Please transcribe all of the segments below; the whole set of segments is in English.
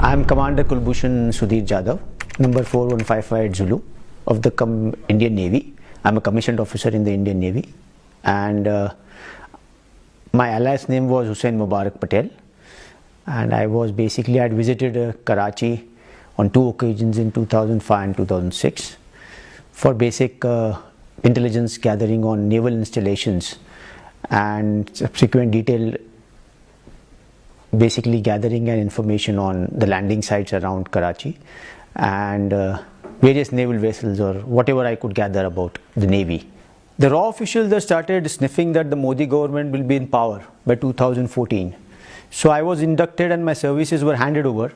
I'm Commander Kulbushan Sudhir Jadhav, number 4155 Zulu of the Indian Navy. I'm a commissioned officer in the Indian Navy, and my alias name was Hussain Mubarak Patel, and I had visited Karachi on 2 occasions in 2005 and 2006 for basic intelligence gathering on naval installations and subsequent detailed basically gathering and information on the landing sites around Karachi and various naval vessels or whatever I could gather about the Navy. The raw officials that started sniffing that the Modi government will be in power by 2014. So I was inducted and my services were handed over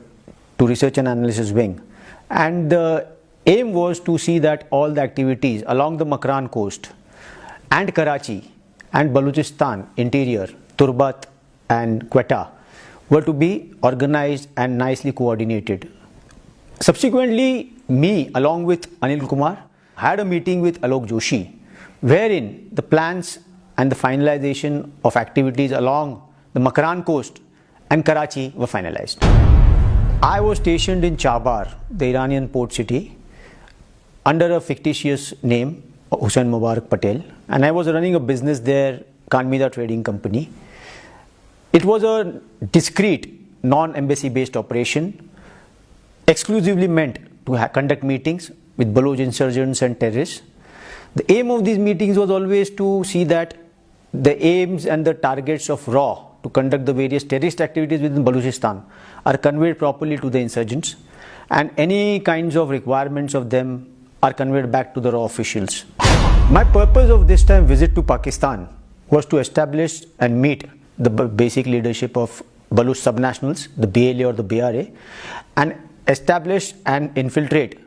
to Research and Analysis Wing. And the aim was to see that all the activities along the Makran coast and Karachi and Balochistan interior, Turbat and Quetta were to be organized and nicely coordinated. Subsequently, me along with Anil Kumar had a meeting with Alok Joshi, wherein the plans and the finalization of activities along the Makran coast and Karachi were finalized. I was stationed in Chabar, the Iranian port city, under a fictitious name, Hussain Mubarak Patel, and I was running a business there, Kanmida Trading Company. It was a discreet, non-embassy based operation, exclusively meant to conduct meetings with Baloch insurgents and terrorists. The aim of these meetings was always to see that the aims and the targets of RAW to conduct the various terrorist activities within Balochistan are conveyed properly to the insurgents, and any kinds of requirements of them are conveyed back to the RAW officials. My purpose of this time visit to Pakistan was to establish and meet the basic leadership of Baloch subnationals, the BLA or the BRA, and establish and infiltrate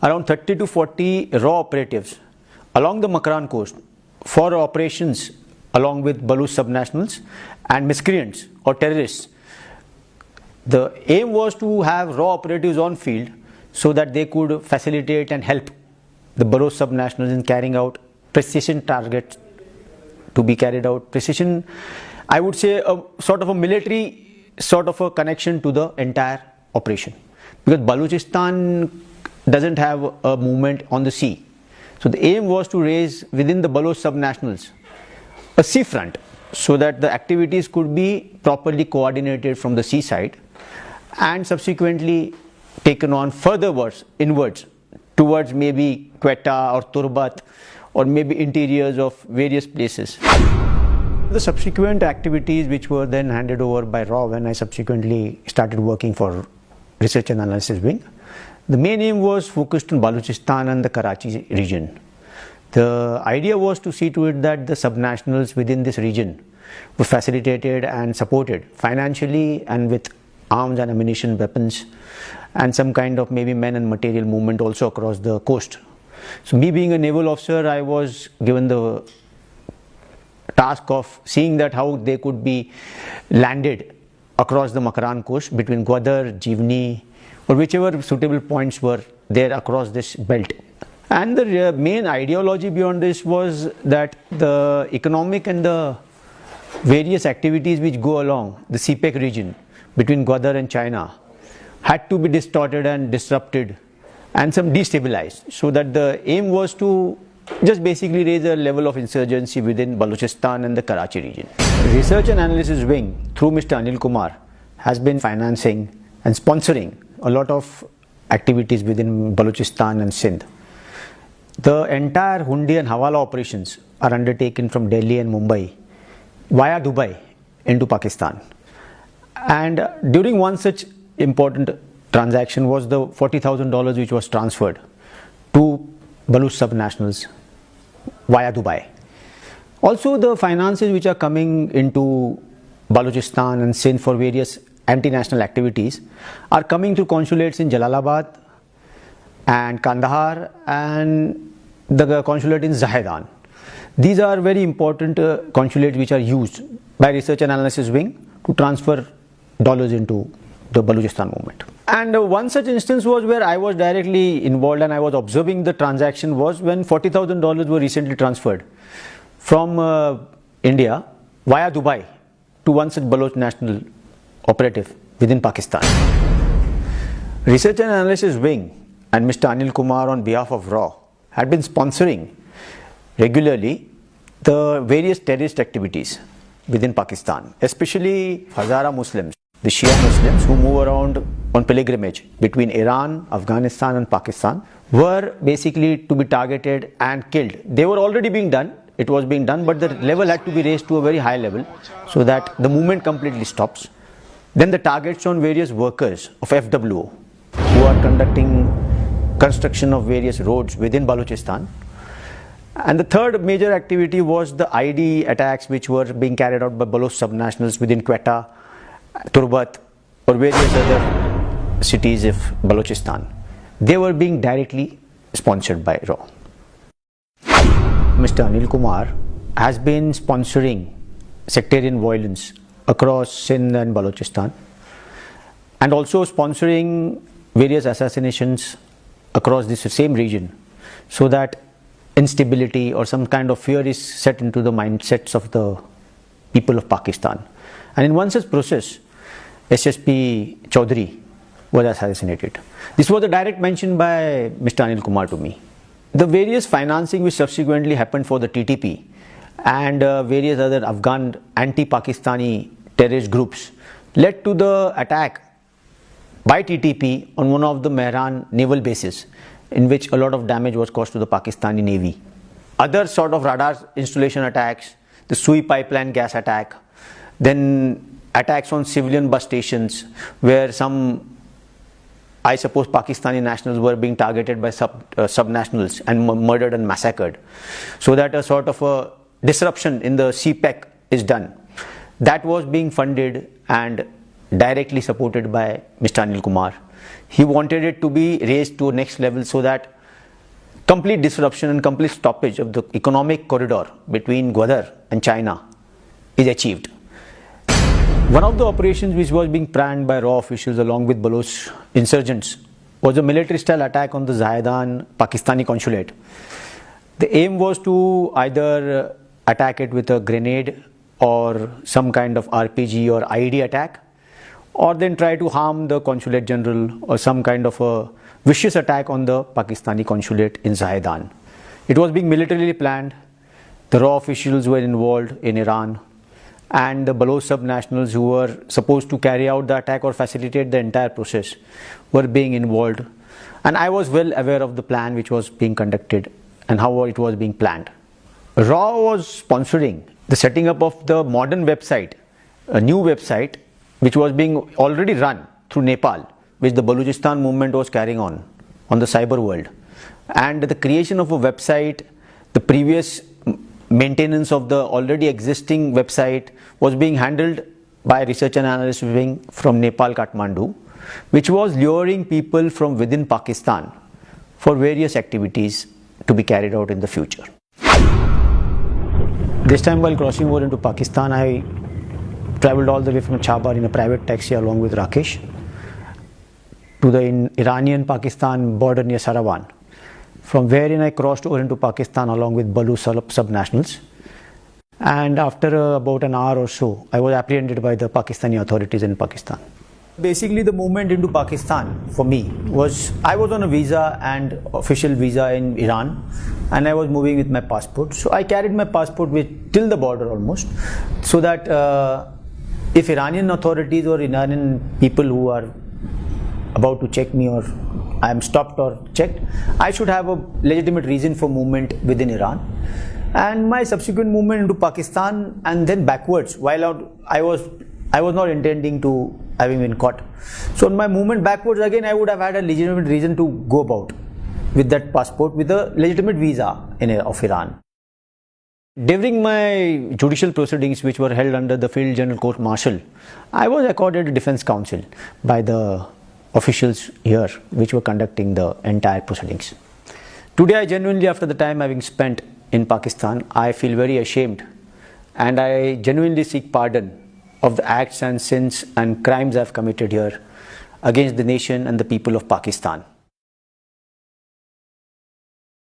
around 30 to 40 RAW operatives along the Makran coast for operations along with Baloch subnationals and miscreants or terrorists. The aim was to have RAW operatives on field so that they could facilitate and help the Baloch subnationals in carrying out precision targets to be carried out. Precision, I would say, a sort of a military sort of a connection to the entire operation, because Balochistan doesn't have a movement on the sea. So the aim was to raise within the Baloch subnationals a sea front so that the activities could be properly coordinated from the seaside and subsequently taken on furtherwards inwards towards maybe Quetta or Turbat or maybe interiors of various places. The subsequent activities which were then handed over by RAW when I subsequently started working for Research and Analysis Wing, the main aim was focused on Balochistan and the Karachi region. The idea was to see to it that the subnationals within this region were facilitated and supported financially and with arms and ammunition, weapons, and some kind of maybe men and material movement also across the coast. So me being a naval officer, I was given the task of seeing that how they could be landed across the Makran coast between Gwadar, Jivni, or whichever suitable points were there across this belt. And the main ideology beyond this was that the economic and the various activities which go along the CPEC region between Gwadar and China had to be distorted and disrupted and some destabilized, so that the aim was to just basically raise a level of insurgency within Balochistan and the Karachi region. Research and Analysis Wing through Mr. Anil Kumar has been financing and sponsoring a lot of activities within Balochistan and Sindh. The entire Hundi and Hawala operations are undertaken from Delhi and Mumbai via Dubai into Pakistan. And during one such important transaction was the $40,000 which was transferred to Baloch subnationals via Dubai. Also, the finances which are coming into Balochistan and Sindh for various anti-national activities are coming through consulates in Jalalabad and Kandahar and the consulate in Zahedan. These are very important consulates which are used by Research and Analysis Wing to transfer dollars into the Balochistan movement. And one such instance was where I was directly involved and I was observing the transaction was when $40,000 were recently transferred from India via Dubai to one such Baloch national operative within Pakistan. Research and Analysis Wing and Mr. Anil Kumar on behalf of RAW had been sponsoring regularly the various terrorist activities within Pakistan, especially Hazara Muslims, the Shia Muslims who move around on pilgrimage between Iran, Afghanistan and Pakistan, were basically to be targeted and killed. They were already being done, it was being done, but the level had to be raised to a very high level so that the movement completely stops. Then the targets on various workers of FWO who are conducting construction of various roads within Balochistan. And the third major activity was the ID attacks which were being carried out by Baloch subnationals within Quetta, Turbat or various other cities of Balochistan. They were being directly sponsored by RAW. Mr. Anil Kumar has been sponsoring sectarian violence across Sindh and Balochistan and also sponsoring various assassinations across this same region so that instability or some kind of fear is set into the mindsets of the people of Pakistan. And in one such process, SSP Chaudhary was assassinated. This was a direct mention by Mr. Anil Kumar to me. The various financing which subsequently happened for the TTP and various other Afghan anti-Pakistani terrorist groups led to the attack by TTP on one of the Mehran naval bases, in which a lot of damage was caused to the Pakistani Navy. Other sort of radar installation attacks, the Sui pipeline gas attack, then attacks on civilian bus stations where some, I suppose, Pakistani nationals were being targeted by subnationals and murdered and massacred, so that a sort of a disruption in the CPEC is done. That was being funded and directly supported by Mr. Anil Kumar. He wanted it to be raised to a next level so that complete disruption and complete stoppage of the economic corridor between Gwadar and China is achieved. One of the operations which was being planned by RAW officials along with Baloch insurgents was a military-style attack on the Zahedan Pakistani consulate. The aim was to either attack it with a grenade or some kind of RPG or IED attack, or then try to harm the consulate general or some kind of a vicious attack on the Pakistani consulate in Zahedan. It was being militarily planned. The RAW officials were involved in Iran, and the Baloch subnationals who were supposed to carry out the attack or facilitate the entire process were being involved. And I was well aware of the plan which was being conducted and how it was being planned. RAW was sponsoring the setting up of the modern website, a new website which was being already run through Nepal, which the Balochistan movement was carrying on the cyber world. And the creation of a website, the previous maintenance of the already existing website was being handled by Research and Analysis Wing from Nepal, Kathmandu, which was luring people from within Pakistan for various activities to be carried out in the future. This time while crossing over into Pakistan, I travelled all the way from Chabar in a private taxi along with Rakesh to the Iranian-Pakistan border near Sarawan, from wherein I crossed over into Pakistan along with Baloch subnationals. And after about an hour or so, I was apprehended by the Pakistani authorities in Pakistan. Basically, the movement into Pakistan for me was, I was on a visa and official visa in Iran, and I was moving with my passport. So I carried my passport with till the border almost, so that if Iranian authorities or Iranian people who are about to check me or I am stopped or checked, I should have a legitimate reason for movement within Iran. And my subsequent movement into Pakistan and then backwards, while out, I was not intending to having been caught. So in my movement backwards again, I would have had a legitimate reason to go about with that passport with a legitimate visa of Iran. During my judicial proceedings, which were held under the Field General Court Martial, I was accorded a defense counsel by the officials here which were conducting the entire proceedings. Today, I genuinely, after the time having spent in Pakistan, I feel very ashamed, and I genuinely seek pardon of the acts and sins and crimes I have committed here against the nation and the people of Pakistan.